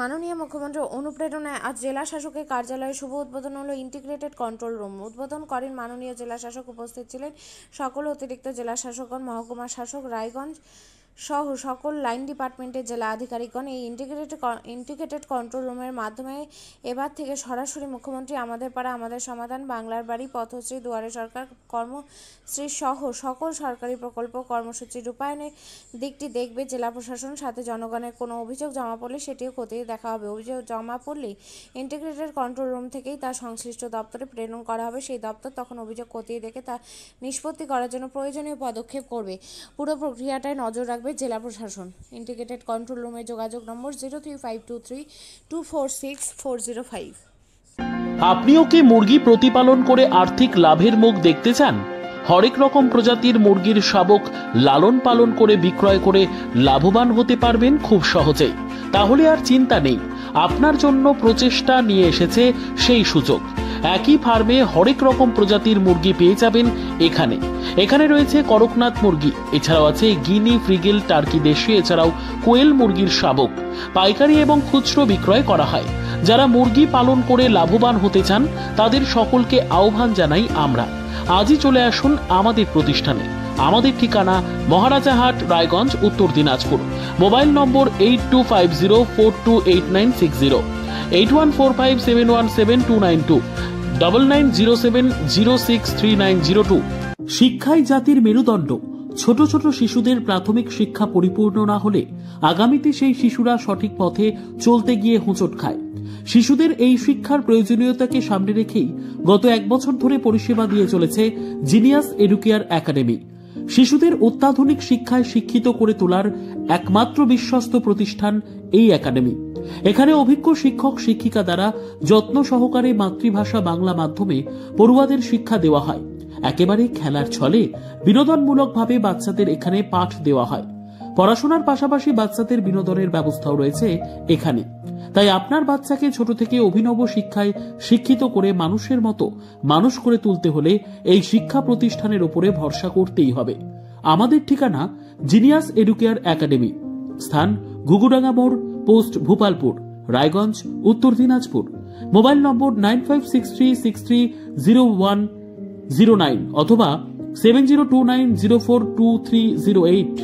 মাননীয় মুখ্যমন্ত্রী অনুপ্রেরণায় আজ জেলা শাসকের কার্যালয়ে শুভ উদ্বোধন হলো ইন্টিগ্রেটেড কন্ট্রোল রুম। উদ্বোধন করেন মাননীয় জেলা শাসক। উপস্থিত ছিলেন সকল অতিরিক্ত জেলা শাসকগণ, মহকুমা শাসক, রায়গঞ্জ সহ সকল লাইন ডিপার্টমেন্টের জেলা আধিকারিকগণ। এই ইন্টিগ্রেটেড কন্ট্রোল রুমের মাধ্যমে এবার থেকে সরাসরি মুখ্যমন্ত্রী আমাদের পাড়া আমাদের সমাধান, বাংলার বাড়ি, পথশ্রী, দুয়ারে সরকার, কর্মশ্রী সহ সকল সরকারি প্রকল্প কর্মসূচির রূপায়ণের দিকটি দেখবে জেলা প্রশাসন। সাথে জনগণের কোনো অভিযোগ জমা পড়লে সেটিও খতিয়ে দেখা হবে। অভিযোগ জমা পড়লেই ইন্টিগ্রেটেড কন্ট্রোল রুম থেকেই তা সংশ্লিষ্ট দপ্তরে প্রেরণ করা হবে। সেই দপ্তর তখন অভিযোগ খতিয়ে দেখে তা নিষ্পত্তি করার জন্য প্রয়োজনীয় পদক্ষেপ করবে। পুরো প্রক্রিয়াটায় নজর রাখবে জেলা প্রশাসন। ইন্টিগ্রেটেড কন্ট্রোল রুমের যোগাযোগ নম্বর 03523406 আপনিও কি মুরগি প্রতিপালন করে আর্থিক লাভের মুখ দেখতে চান? হরেক রকম প্রজাতির মুরগির শাবক লালন পালন করে বিক্রয় করে লাভবান হতে পারবেন খুব সহজেই। তাহলে আর চিন্তা নেই, আপনার জন্য প্রচেষ্টা নিয়ে এসেছে সেই সুযোগ। একই ফার্মে হরেক রকম প্রজাতির মুরগি পেয়ে যাবেন এখানে রয়েছে করকনাথ মুরগি, এছাড়াও আছে গিনি, ফ্রিগেল, টার্কি দেশি, এছাড়াও কোয়েল মুরগির শাবক। পাইকারি এবং খুচরো বিক্রয় করা হয়। যারা মুরগি পালন করে লাভবান হতে চান তাদের সকলকে আহ্বান জানাই আমরা। আজই চলে আসুন আমাদের প্রতিষ্ঠানে। আমাদের ঠিকানা মহারাজাহাট, রায়গঞ্জ, উত্তর দিনাজপুর। মোবাইল নম্বর 8250428960, 8145717292, 9907063902। শিক্ষাই জাতির মেরুদণ্ড। ছোট ছোট শিশুদের প্রাথমিক শিক্ষা পরিপূর্ণ না হলে আগামীতে সেই শিশুরা সঠিক পথে চলতে গিয়ে হোঁচট খায়। শিশুদের এই শিক্ষার প্রয়োজনীয়তাকে সামনে রেখেই গত 1 বছর ধরে পরিষেবা দিয়ে চলেছে জিনিয়াস এডুকেয়ার একাডেমি। শিশুদের অত্যাধুনিক শিক্ষায় শিক্ষিত করে তোলার একমাত্র বিশ্বস্ত প্রতিষ্ঠান এই একাডেমি। এখানে অভিজ্ঞ শিক্ষক শিক্ষিকা দ্বারা যত্ন সহকারে মাতৃভাষা বাংলা মাধ্যমে পড়ুয়াদের শিক্ষা দেওয়া হয়। একেবারে খেলার ছলে বিনোদনমূলকভাবে বাচ্চাদের এখানে পাঠ দেওয়া হয়। পড়াশোনার পাশাপাশি বাচ্চাদের বিনোদনের ব্যবস্থাও রয়েছে এখানে। তাই আপনার বাচ্চাকে ছোট থেকে অভিনব শিক্ষায় শিক্ষিত করে মানুষের মতো মানুষ করে তুলতে হলে এই শিক্ষা প্রতিষ্ঠানের উপরে ভরসা করতেই হবে। আমাদের ঠিকানা জিনিয়াস এডুকেয়ার একাডেমি, স্থান ঘুঘুডাঙ্গা মোড়, পোস্ট ভূপালপুর, রায়গঞ্জ, উত্তর দিনাজপুর। মোবাইল নম্বর 9563630109 অথবা 7029042308।